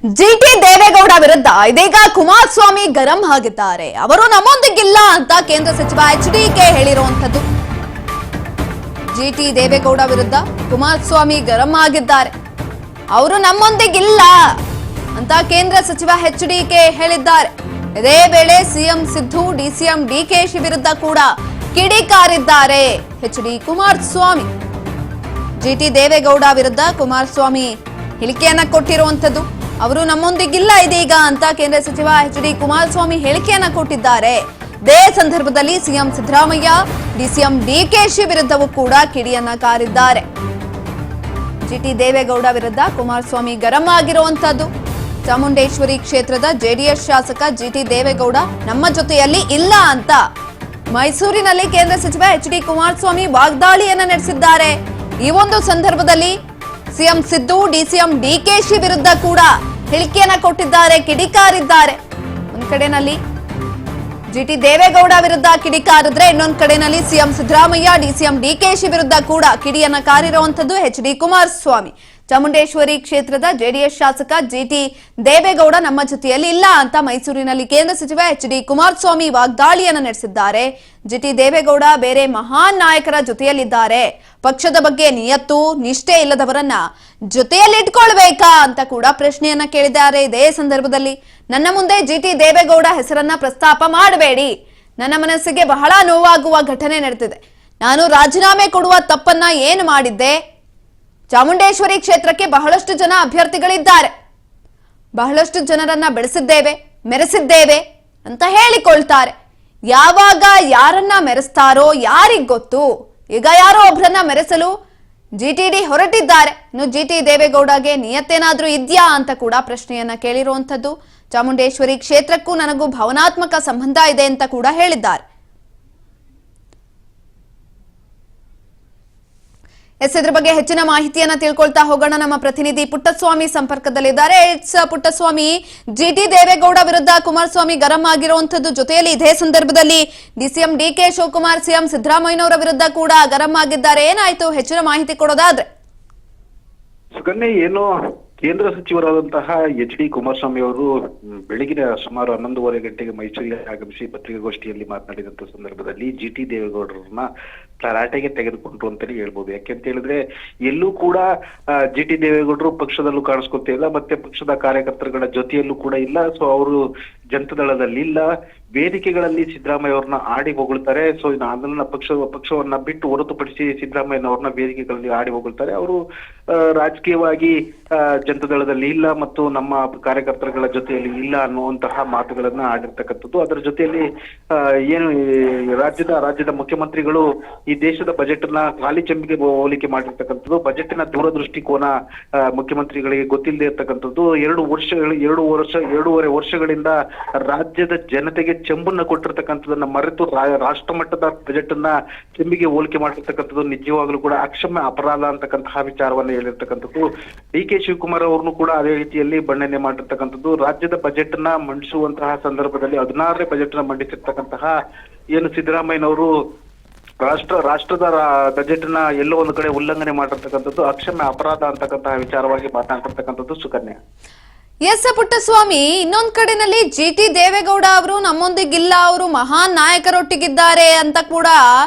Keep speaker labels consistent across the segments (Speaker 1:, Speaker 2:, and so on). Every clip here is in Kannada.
Speaker 1: ಜಿಟಿ ದೇವೇಗೌಡ ವಿರುದ್ಧ ಇದೀಗ ಕುಮಾರಸ್ವಾಮಿ ಗರಂ ಆಗಿದ್ದಾರೆ. ಅವರು ನಮ್ಮೊಂದಿಗಿಲ್ಲ ಅಂತ ಕೇಂದ್ರ ಸಚಿವ ಎಚ್ಡಿಕೆ ಹೇಳಿರುವಂತದ್ದು. ಜಿಟಿ ದೇವೇಗೌಡ ವಿರುದ್ಧ ಕುಮಾರಸ್ವಾಮಿ ಗರಂ ಆಗಿದ್ದಾರೆ. ಅವರು ನಮ್ಮೊಂದಿಗಿಲ್ಲ ಅಂತ ಕೇಂದ್ರ ಸಚಿವ ಎಚ್ಡಿಕೆ ಹೇಳಿದ್ದಾರೆ. ಇದೇ ವೇಳೆ ಸಿಎಂ ಸಿದ್ದು ಡಿಸಿಎಂ ಡಿಕೆಶಿ ವಿರುದ್ಧ ಕೂಡ ಕಿಡಿಕಾರಿದ್ದಾರೆ ಎಚ್ಡಿ ಕುಮಾರಸ್ವಾಮಿ. ಜಿಟಿ ದೇವೇಗೌಡ ವಿರುದ್ಧ ಕುಮಾರಸ್ವಾಮಿ ಹೇಳಿಕೆಯನ್ನ ಕೊಟ್ಟಿರುವಂತದ್ದು. ಅವರು ನಮ್ಮೊಂದಿಗಿಲ್ಲ ಇದೀಗ ಅಂತ ಕೇಂದ್ರ ಸಚಿವ ಎಚ್ಡಿ ಕುಮಾರಸ್ವಾಮಿ ಹೇಳಿಕೆಯನ್ನ ಕೊಟ್ಟಿದ್ದಾರೆ. ಇದೇ ಸಂದರ್ಭದಲ್ಲಿ ಸಿಎಂ ಸಿದ್ದರಾಮಯ್ಯ ಡಿಸಿಎಂ ಡಿಕೆಶಿ ವಿರುದ್ಧವೂ ಕೂಡ ಕಿಡಿಯನ್ನ ಕಾರಿದ್ದಾರೆ. ಜಿಟಿ ದೇವೇಗೌಡ ವಿರುದ್ಧ ಕುಮಾರಸ್ವಾಮಿ ಗರಂ ಆಗಿರುವಂತದ್ದು. ಚಾಮುಂಡೇಶ್ವರಿ ಕ್ಷೇತ್ರದ ಜೆಡಿಎಸ್ ಶಾಸಕ ಜಿಟಿ ದೇವೇಗೌಡ ನಮ್ಮ ಜೊತೆಯಲ್ಲಿ ಇಲ್ಲ ಅಂತ ಮೈಸೂರಿನಲ್ಲಿ ಕೇಂದ್ರ ಸಚಿವ ಎಚ್ಡಿ ಕುಮಾರಸ್ವಾಮಿ ವಾಗ್ದಾಳಿಯನ್ನ ನಡೆಸಿದ್ದಾರೆ. ಈ ಒಂದು ಸಂದರ್ಭದಲ್ಲಿ ಸಿಎಂ ಸಿದ್ದು ಡಿಸಿಎಂ ಡಿಕೆಶಿ ವಿರುದ್ಧ ಕೂಡ ಹೇಳಿಕೆಯನ್ನ ಕೊಟ್ಟಿದ್ದಾರೆ, ಕಿಡಿಕಾರಿದ್ದಾರೆ. ಒಂದ್ ಕಡೆನಲ್ಲಿ ಜಿಟಿ ದೇವೇಗೌಡ ವಿರುದ್ಧ ಕಿಡಿಕಾರಿದ್ರೆ ಇನ್ನೊಂದ್ ಕಡೆನಲ್ಲಿ ಸಿಎಂ ಸಿದ್ದರಾಮಯ್ಯ ಡಿಸಿಎಂ ಡಿಕೆಶಿ ವಿರುದ್ಧ ಕೂಡ ಕಿಡಿಯನ್ನ ಕಾರಿರುವಂತದ್ದು ಎಚ್ಡಿ ಕುಮಾರಸ್ವಾಮಿ. ಚಾಮುಂಡೇಶ್ವರಿ ಕ್ಷೇತ್ರದ ಜೆಡಿಎಸ್ ಶಾಸಕ ಜಿಟಿ ದೇವೇಗೌಡ ನಮ್ಮ ಜೊತೆಯಲ್ಲಿ ಇಲ್ಲ ಅಂತ ಮೈಸೂರಿನಲ್ಲಿ ಕೇಂದ್ರ ಸಚಿವ ಎಚ್ಡಿ ಕುಮಾರಸ್ವಾಮಿ ವಾಗ್ದಾಳಿಯನ್ನ ನಡೆಸಿದ್ದಾರೆ. ಜಿಟಿ ದೇವೇಗೌಡ ಬೇರೆ ಮಹಾನ್ ನಾಯಕರ ಜೊತೆಯಲ್ಲಿದ್ದಾರೆ. ಪಕ್ಷದ ಬಗ್ಗೆ ನಿಯತ್ತು ನಿಷ್ಠೆ ಇಲ್ಲದವರನ್ನ ಜೊತೆಯಲ್ಲಿಟ್ಕೊಳ್ಬೇಕಾ ಅಂತ ಕೂಡ ಪ್ರಶ್ನೆಯನ್ನ ಕೇಳಿದ್ದಾರೆ. ಇದೇ ಸಂದರ್ಭದಲ್ಲಿ ನನ್ನ ಮುಂದೆ ಜಿಟಿ ದೇವೇಗೌಡ ಹೆಸರನ್ನ ಪ್ರಸ್ತಾಪ ಮಾಡಬೇಡಿ. ನನ್ನ ಮನಸ್ಸಿಗೆ ಬಹಳ ನೋವಾಗುವ ಘಟನೆ ನಡೆದಿದೆ. ನಾನು ರಾಜೀನಾಮೆ ಕೊಡುವ ತಪ್ಪನ್ನ ಏನು ಮಾಡಿದ್ದೆ? ಚಾಮುಂಡೇಶ್ವರಿ ಕ್ಷೇತ್ರಕ್ಕೆ ಬಹಳಷ್ಟು ಜನ ಅಭ್ಯರ್ಥಿಗಳಿದ್ದಾರೆ. ಬಹಳಷ್ಟು ಜನರನ್ನ ಬೆಳೆಸಿದ್ದೇವೆ, ಮೆರೆಸಿದ್ದೇವೆ ಅಂತ ಹೇಳಿಕೊಳ್ತಾರೆ. ಯಾವಾಗ ಯಾರನ್ನ ಮೆರೆಸ್ತಾರೋ ಯಾರಿಗ್ ಗೊತ್ತು. ಈಗ ಯಾರೋ ಒಬ್ರನ್ನ ಮೆರೆಸಲು ಜಿಟಿಡಿ ಹೊರಟಿದ್ದಾರೆ. ಇನ್ನು ಜಿಟಿ ದೇವೇಗೌಡಗೆ ನಿಯತ್ತೇನಾದ್ರೂ ಇದ್ಯಾ ಅಂತ ಕೂಡ ಪ್ರಶ್ನೆಯನ್ನ ಕೇಳಿರುವಂತದ್ದು. ಚಾಮುಂಡೇಶ್ವರಿ ಕ್ಷೇತ್ರಕ್ಕೂ ನನಗೂ ಭಾವನಾತ್ಮಕ ಸಂಬಂಧ ಇದೆ ಅಂತ ಕೂಡ ಹೇಳಿದ್ದಾರೆ. ಇದ್ರ ಬಗ್ಗೆ ಹೆಚ್ಚಿನ ಮಾಹಿತಿಯನ್ನ ತಿಳ್ಕೊಳ್ತಾ ಹೋಗೋಣ. ನಮ್ಮ ಪ್ರತಿನಿಧಿ ಪುಟ್ಟಸ್ವಾಮಿ ಸಂಪರ್ಕದಲ್ಲಿದ್ದಾರೆ. ಪುಟ್ಟಸ್ವಾಮಿ, ಜಿಟಿ ದೇವೇಗೌಡ ವಿರುದ್ಧ ಕುಮಾರಸ್ವಾಮಿ ಗರಂ ಆಗಿರುವಂತದ್ದು. ಜೊತೆಯಲ್ಲಿ ಇದೇ ಸಂದರ್ಭದಲ್ಲಿ ಡಿಸಿಎಂ ಡಿಕೆ ಶಿವಕುಮಾರ್ ಸಿಎಂ ಸಿದ್ದರಾಮಯ್ಯನವರ ವಿರುದ್ಧ ಕೂಡ ಗರಂ ಆಗಿದ್ದಾರೆ. ಏನಾಯ್ತು? ಹೆಚ್ಚಿನ ಮಾಹಿತಿ ಕೊಡೋದಾದ್ರೆ.
Speaker 2: ಸುಕನ್ಯೆ, ಏನು ಕೇಂದ್ರ ಸಚಿವರಾದಂತಹ ಎಚ್ ಡಿ ಕುಮಾರಸ್ವಾಮಿ ಅವರು ಬೆಳಗಿನ ಸುಮಾರು 11:30 ಗಂಟೆಗೆ ಮೈಸೂರಿಗೆ ಆಗಮಿಸಿ ಪತ್ರಿಕಾಗೋಷ್ಠಿಯಲ್ಲಿ ಮಾತನಾಡಿದಂತ ಸಂದರ್ಭದಲ್ಲಿ ಜಿಟಿ ದೇವೇಗೌಡರನ್ನ ತರಾಟೆಗೆ ತೆಗೆದುಕೊಂಡ್ರು ಅಂತಾನೆ ಹೇಳ್ಬೋದು. ಯಾಕೆಂತ ಹೇಳಿದ್ರೆ ಎಲ್ಲೂ ಕೂಡ ಜಿಟಿ ದೇವೇಗೌಡರು ಪಕ್ಷದಲ್ಲೂ ಕಾಣಿಸ್ಕೊತಾ ಇಲ್ಲ, ಮತ್ತೆ ಪಕ್ಷದ ಕಾರ್ಯಕರ್ತರುಗಳ ಜೊತೆಯಲ್ಲೂ ಕೂಡ ಇಲ್ಲ. ಸೊ ಅವರು ಜನತಾದಳದಲ್ಲಿ ಇಲ್ಲ, ವೇದಿಕೆಗಳಲ್ಲಿ ಸಿದ್ದರಾಮಯ್ಯ ಅವ್ರನ್ನ ಆಡಿ ಹೊಗಳ್ತಾರೆ. ಸೊ ಅದನ್ನ ಪಕ್ಷವನ್ನ ಬಿಟ್ಟು ಹೊರತುಪಡಿಸಿ ಸಿದ್ದರಾಮಯ್ಯನವ್ರನ್ನ ವೇದಿಕೆಗಳಲ್ಲಿ ಆಡಿ ಹೊಗಳ್ತಾರೆ. ಅವರು ರಾಜಕೀಯವಾಗಿ ಜನತಾದಳದಲ್ಲಿ ಇಲ್ಲ ಮತ್ತು ನಮ್ಮ ಕಾರ್ಯಕರ್ತರುಗಳ ಜೊತೆಯಲ್ಲಿ ಇಲ್ಲ ಅನ್ನುವಂತಹ ಮಾತುಗಳನ್ನ ಆಡಿರ್ತಕ್ಕಂಥದ್ದು. ಅದರ ಜೊತೆಯಲ್ಲಿ ಏನು ರಾಜ್ಯದ ಮುಖ್ಯಮಂತ್ರಿಗಳು ಈ ದೇಶದ ಬಜೆಟ್ ನ ಖಾಲಿ ಚೆಂಬಿಗೆ ಹೋಲಿಕೆ ಮಾಡಿರ್ತಕ್ಕಂಥದ್ದು. ಬಜೆಟ್ನ ದೂರದೃಷ್ಟಿಕೋನ ಮುಖ್ಯಮಂತ್ರಿಗಳಿಗೆ ಗೊತ್ತಿಲ್ಲದೆ ಇರ್ತಕ್ಕಂಥದ್ದು. 2.5 ವರ್ಷಗಳಿಂದ ರಾಜ್ಯದ ಜನತೆಗೆ ಚೆಂಬನ್ನ ಕೊಟ್ಟಿರ್ತಕ್ಕಂಥದನ್ನ ಮರೆತು ರಾಷ್ಟ್ರ ಮಟ್ಟದ ಬಜೆಟ್ ಅನ್ನ ಚೆಂಬಿಗೆ ಹೋಲಿಕೆ ಮಾಡಿರ್ತಕ್ಕಂಥದ್ದು ನಿಜವಾಗ್ಲೂ ಕೂಡ ಅಕ್ಷಮ್ಯ ಅಪರಾಧ ಅಂತಕ್ಕಂತಹ ವಿಚಾರವನ್ನ ಹೇಳಿರ್ತಕ್ಕಂಥದ್ದು. ಡಿ ಕೆ ಶಿವಕುಮಾರ್ ಅವ್ರನ್ನು ಕೂಡ ಅದೇ ರೀತಿಯಲ್ಲಿ ಬಣ್ಣನೆ ಮಾಡಿರ್ತಕ್ಕಂಥದ್ದು. ರಾಜ್ಯದ ಬಜೆಟ್ ನ ಮಂಡಿಸುವಂತಹ ಸಂದರ್ಭದಲ್ಲಿ 16ನೇ ಬಜೆಟ್ ನ ಮಂಡಿಸಿರ್ತಕ್ಕಂತಹ ಏನು ಸಿದ್ದರಾಮಯ್ಯನವರು ರಾಷ್ಟ್ರದ ಬಜೆಟ್ ನ ಎಲ್ಲೋ ಒಂದು ಕಡೆ ಉಲ್ಲಂಘನೆ ಮಾಡಿರ್ತಕ್ಕಂಥದ್ದು ಅಕ್ಷಮ್ಯ ಅಪರಾಧ ಅಂತಕ್ಕಂತಹ ವಿಚಾರವಾಗಿ ಮಾತನಾಡಿರ್ತಕ್ಕಂಥದ್ದು. ಸುಕನ್ಯಾ,
Speaker 1: ಎಸ್ ಪುಟ್ಟಸ್ವಾಮಿ, ಇನ್ನೊಂದ್ ಕಡೆನಲ್ಲಿ ಜಿಟಿ ದೇವೇಗೌಡ ಅವರು ನಮ್ಮೊಂದಿಗಿಲ್ಲ, ಅವರು ಮಹಾನ್ ನಾಯಕರೊಟ್ಟಿಗಿದ್ದಾರೆ ಅಂತ ಕೂಡ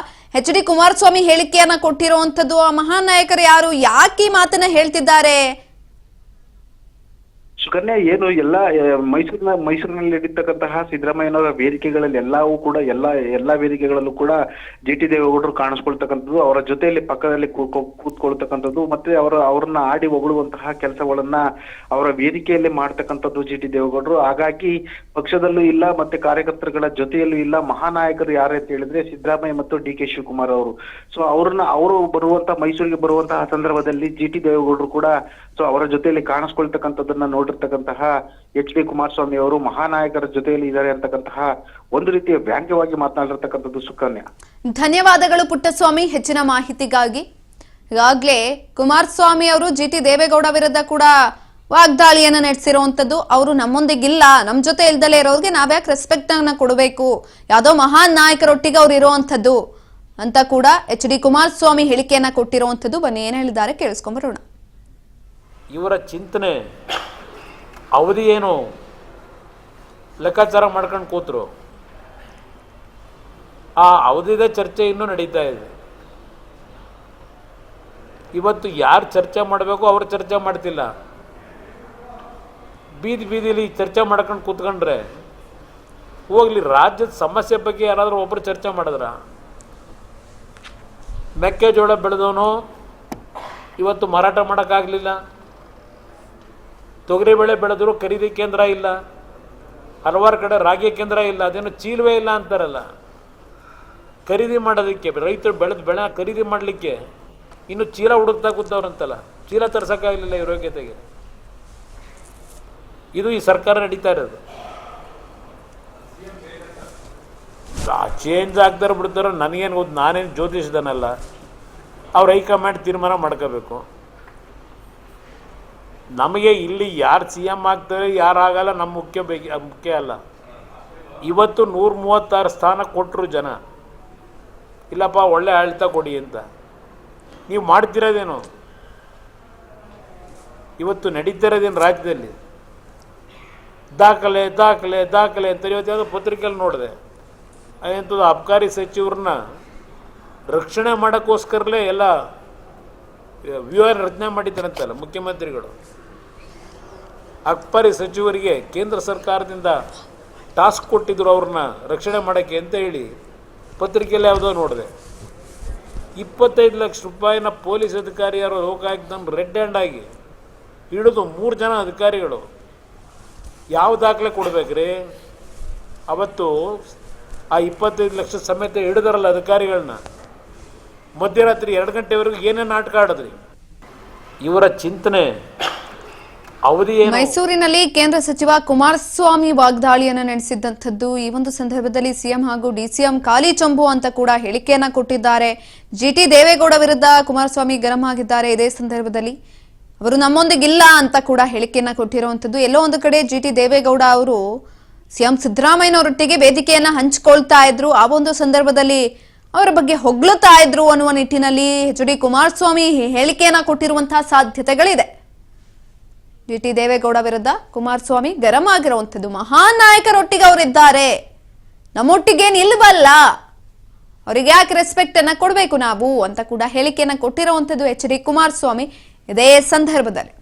Speaker 1: ಎಚ್ ಡಿ ಕುಮಾರಸ್ವಾಮಿ ಹೇಳಿಕೆಯನ್ನ ಕೊಟ್ಟಿರುವಂತದ್ದು. ಆ ಮಹಾನ್ ನಾಯಕರು ಯಾರು? ಯಾಕೆ ಈ ಮಾತನ್ನ ಹೇಳ್ತಿದ್ದಾರೆ?
Speaker 2: ಸುಕನ್ಯಾ, ಏನು ಮೈಸೂರಿನಲ್ಲಿ ನಡೀತಕ್ಕಂತಹ ಸಿದ್ದರಾಮಯ್ಯನವರ ವೇದಿಕೆಗಳಲ್ಲಿ ಎಲ್ಲಾ ವೇದಿಕೆಗಳಲ್ಲೂ ಕೂಡ ಜಿಟಿ ದೇವೇಗೌಡರು ಕಾಣಿಸ್ಕೊಳ್ತಕ್ಕಂಥದ್ದು, ಅವರ ಜೊತೆಯಲ್ಲಿ ಪಕ್ಕದಲ್ಲಿ ಕೂತ್ಕೊಳ್ತಕ್ಕಂಥದ್ದು, ಮತ್ತೆ ಅವ್ರನ್ನ ಆಡಿ ಹೊಗಳುವಂತಹ ಕೆಲಸಗಳನ್ನ ಅವರ ವೇದಿಕೆಯಲ್ಲಿ ಮಾಡ್ತಕ್ಕಂಥದ್ದು ಜಿಟಿ ದೇವೇಗೌಡರು. ಹಾಗಾಗಿ ಪಕ್ಷದಲ್ಲೂ ಇಲ್ಲ, ಮತ್ತೆ ಕಾರ್ಯಕರ್ತರುಗಳ ಜೊತೆಯಲ್ಲೂ ಇಲ್ಲ. ಮಹಾನಾಯಕರು ಯಾರು ಅಂತ ಹೇಳಿದ್ರೆ ಸಿದ್ದರಾಮಯ್ಯ ಮತ್ತು ಡಿ ಕೆ ಶಿವಕುಮಾರ್ ಅವರು. ಸೊ ಅವರು ಮೈಸೂರಿಗೆ ಬರುವಂತಹ ಸಂದರ್ಭದಲ್ಲಿ ಜಿಟಿ ದೇವೇಗೌಡರು ಕೂಡ ಸೊ ಅವರ ಜೊತೆಯಲ್ಲಿ ಕಾಣಿಸ್ಕೊಳ್ತಕ್ಕಂಥದ್ದನ್ನ ನೋಡಿರ್ತಕ್ಕಂತಹ ಎಚ್ ಡಿ ಕುಮಾರಸ್ವಾಮಿ ಅವರು ಮಹಾನಾಯಕರ ಜೊತೆಯಲ್ಲಿ ಇದ್ದಾರೆ ಅಂತಕ್ಕಂತಹ ಒಂದು ರೀತಿಯ ವ್ಯಾಂಗ್ಯವಾಗಿ ಮಾತನಾಡಿರ್ತಕ್ಕಂಥದ್ದು. ಸುಕನ್ಯಾ,
Speaker 1: ಧನ್ಯವಾದಗಳು ಪುಟ್ಟಸ್ವಾಮಿ ಹೆಚ್ಚಿನ ಮಾಹಿತಿಗಾಗಿ. ಈಗಾಗಲೇ ಕುಮಾರಸ್ವಾಮಿ ಅವರು ಜಿಟಿ ದೇವೇಗೌಡ ವಿರುದ್ಧ ಕೂಡ ವಾಗ್ದಾಳಿಯನ್ನ ನಡೆಸಿರುವಂತದ್ದು. ಅವರು ನಮ್ಮೊಂದಿಗಿಲ್ಲ, ನಮ್ ಜೊತೆ ಇಲ್ದಲೇ ಇರೋರಿಗೆ ನಾವ್ಯಾಕೆ ರೆಸ್ಪೆಕ್ಟ್ ಅನ್ನ ಕೊಡಬೇಕು, ಯಾವ್ದೋ ಮಹಾನ್ ನಾಯಕರೊಟ್ಟಿಗೆ ಅವ್ರು ಇರುವಂತದ್ದು ಅಂತ ಕೂಡ ಎಚ್ ಡಿ ಕುಮಾರಸ್ವಾಮಿ ಹೇಳಿಕೆಯನ್ನ ಕೊಟ್ಟಿರುವಂತದ್ದು. ಬನ್ನಿ ಏನ್ ಹೇಳಿದ್ದಾರೆ ಕೇಳಿಸ್ಕೊಂಡ್ಬರೋಣ.
Speaker 3: ಇವರ ಚಿಂತನೆ ಅವಧಿ ಏನು ಲೆಕ್ಕಾಚಾರ ಮಾಡ್ಕೊಂಡು ಕೂತರು. ಆ ಅವಧಿದ ಚರ್ಚೆ ಇನ್ನೂ ನಡೀತಾ ಇದೆ. ಇವತ್ತು ಯಾರು ಚರ್ಚೆ ಮಾಡಬೇಕು ಅವರು ಚರ್ಚೆ ಮಾಡ್ತಿಲ್ಲ. ಬೀದಿಲಿ ಚರ್ಚೆ ಮಾಡ್ಕೊಂಡು ಕೂತ್ಕೊಂಡ್ರೆ ಹೋಗ್ಲಿ. ರಾಜ್ಯದ ಸಮಸ್ಯೆ ಬಗ್ಗೆ ಯಾರಾದರೂ ಒಬ್ಬರು ಚರ್ಚೆ ಮಾಡಿದ್ರ? ಮೆಕ್ಕೆಜೋಳ ಬೆಳೆದವನು ಇವತ್ತು ಮಾರಾಟ ಮಾಡೋಕ್ಕಾಗಲಿಲ್ಲ. ತೊಗರಿಬೇಳೆ ಬೆಳೆದ್ರು ಖರೀದಿ ಕೇಂದ್ರ ಇಲ್ಲ. ಹಲವಾರು ಕಡೆ ರಾಗಿ ಕೇಂದ್ರ ಇಲ್ಲ. ಅದೇನು ಚೀಲವೇ ಇಲ್ಲ ಅಂತಾರಲ್ಲ. ಖರೀದಿ ಮಾಡೋದಕ್ಕೆ ರೈತರು ಬೆಳೆ ಖರೀದಿ ಮಾಡಲಿಕ್ಕೆ ಇನ್ನು ಚೀಲ ಹುಡುಕ್ತಾ ಕೂತವ್ರಂತಲ್ಲ. ಚೀಲ ತರ್ಸೋಕ್ಕಾಗಲಿಲ್ಲ ಇವ್ರ ಯೋಗ್ಯತೆಗೆ. ಇದು ಈ ಸರ್ಕಾರ ನಡೀತಾ ಇರೋದು. ಚೇಂಜ್ ಆಗ್ತಾರೆ ಬಿಡ್ತಾರೋ ನನಗೇನು ಗೊತ್ತು. ನಾನೇನು ಜ್ಯೋತಿಷದನಲ್ಲ. ಅವ್ರು ಹೈಕಮಾಂಡ್ ತೀರ್ಮಾನ ಮಾಡ್ಕೋಬೇಕು. ನಮಗೆ ಇಲ್ಲಿ ಯಾರು ಸಿ ಎಮ್ ಆಗ್ತಾರೆ ಯಾರಾಗಲ್ಲ ನಮ್ಮ ಮುಖ್ಯ ಅಲ್ಲ. ಇವತ್ತು 136 ಸ್ಥಾನ ಕೊಟ್ಟರು ಜನ. ಇಲ್ಲಪ್ಪ ಒಳ್ಳೆ ಆಡಳಿತ ಕೊಡಿ ಅಂತ. ನೀವು ಮಾಡ್ತಿರೋದೇನು? ಇವತ್ತು ನಡೀತಿರೋದೇನು ರಾಜ್ಯದಲ್ಲಿ? ದಾಖಲೆ ದಾಖಲೆ ದಾಖಲೆ ಅಂತ ಇವತ್ತು ಯಾವುದೋ ಪತ್ರಿಕೆಯಲ್ಲಿ ನೋಡಿದೆ. ಎಂಥದ್ದು ಅಬಕಾರಿ ಸಚಿವರನ್ನ ರಕ್ಷಣೆ ಮಾಡೋಕ್ಕೋಸ್ಕರಲೇ ಎಲ್ಲ ವ್ಯೂಹ ರಚನೆ ಮಾಡಿದ್ದಾರಂತಲ್ಲ ಮುಖ್ಯಮಂತ್ರಿಗಳು. ಅಬಕಾರಿ ಸಚಿವರಿಗೆ ಕೇಂದ್ರ ಸರ್ಕಾರದಿಂದ ಟಾಸ್ಕ್ ಕೊಟ್ಟಿದ್ರು ಅವ್ರನ್ನ ರಕ್ಷಣೆ ಮಾಡೋಕ್ಕೆ ಅಂತ ಹೇಳಿ ಪತ್ರಿಕೆಯಲ್ಲಿ ಯಾವುದೋ ನೋಡಿದೆ. 25 ಲಕ್ಷ ರೂಪಾಯಿನ ಪೊಲೀಸ್ ಅಧಿಕಾರಿ ಯಾರೋ ಲೋಕಾಯುಕ್ತನ ರೆಡ್ ಹ್ಯಾಂಡ್ ಆಗಿ ಹಿಡಿದು 3 ಜನ ಅಧಿಕಾರಿಗಳು ಯಾವ ದಾಖಲೆ ಕೊಡ್ಬೇಕ್ರಿ? ಅವತ್ತು ಆ 25 ಲಕ್ಷ ಸಮೇತ ಹಿಡಿದಾರಲ್ಲ ಅಧಿಕಾರಿಗಳನ್ನ. ಮಧ್ಯರಾತ್ರಿ 2 ಗಂಟೆವರೆಗೂ ಏನೇನು ನಾಟಕ ಆಡಿದ್ರಿ? ಇವರ ಚಿಂತನೆ ಅವಧಿ ಏನು?
Speaker 1: ಮೈಸೂರಿನಲ್ಲಿ ಕೇಂದ್ರ ಸಚಿವ ಕುಮಾರಸ್ವಾಮಿ ವಾಗ್ದಾಳಿಯನ್ನು ನಡೆಸಿದ್ದಂಥದ್ದು. ಈ ಒಂದು ಸಂದರ್ಭದಲ್ಲಿ ಸಿಎಂ ಹಾಗೂ ಡಿಸಿಎಂ ಖಾಲಿ ಚಂಬು ಅಂತ ಕೂಡ ಹೇಳಿಕೆಯನ್ನ ಕೊಟ್ಟಿದ್ದಾರೆ. ಜಿಟಿ ದೇವೇಗೌಡ ವಿರುದ್ಧ ಕುಮಾರಸ್ವಾಮಿ ಗರಂ ಆಗಿದ್ದಾರೆ. ಇದೇ ಸಂದರ್ಭದಲ್ಲಿ ಅವರು ನಮ್ಮೊಂದಿಗಿಲ್ಲ ಅಂತ ಕೂಡ ಹೇಳಿಕೆಯನ್ನ ಕೊಟ್ಟಿರುವಂತದ್ದು. ಎಲ್ಲೋ ಒಂದು ಕಡೆ ಜಿಟಿ ದೇವೇಗೌಡ ಅವರು ಸಿಎಂ ಸಿದ್ದರಾಮಯ್ಯನವರೊಟ್ಟಿಗೆ ವೇದಿಕೆಯನ್ನ ಹಂಚಿಕೊಳ್ತಾ ಇದ್ರು. ಆ ಒಂದು ಸಂದರ್ಭದಲ್ಲಿ ಅವರ ಬಗ್ಗೆ ಹೊಗಳುತ್ತಾ ಇದ್ರು ಅನ್ನುವ ನಿಟ್ಟಿನಲ್ಲಿ ಎಚ್.ಡಿ. ಕುಮಾರಸ್ವಾಮಿ ಹೇಳಿಕೆಯನ್ನ ಕೊಟ್ಟಿರುವಂತಹ ಸಾಧ್ಯತೆಗಳಿದೆ. ಜಿಟಿ ದೇವೇಗೌಡ ವಿರುದ್ಧ ಕುಮಾರಸ್ವಾಮಿ ಗರಂ ಆಗಿರುವಂತದ್ದು. ಮಹಾನ್ ನಾಯಕರೊಟ್ಟಿಗೆ ಅವರಿದ್ದಾರೆ, ನಮ್ಮೊಟ್ಟಿಗೆ ನಿಲ್ವಲ್ಲ, ಅವರಿಗೆ ಯಾಕೆ ರೆಸ್ಪೆಕ್ಟ್ ಅನ್ನ ಕೊಡಬೇಕು ನಾವು ಅಂತ ಕೂಡ ಹೇಳಿಕೆಯನ್ನ ಕೊಟ್ಟಿರುವಂತದ್ದು ಎಚ್.ಡಿ. ಕುಮಾರಸ್ವಾಮಿ ಇದೇ ಸಂದರ್ಭದಲ್ಲಿ.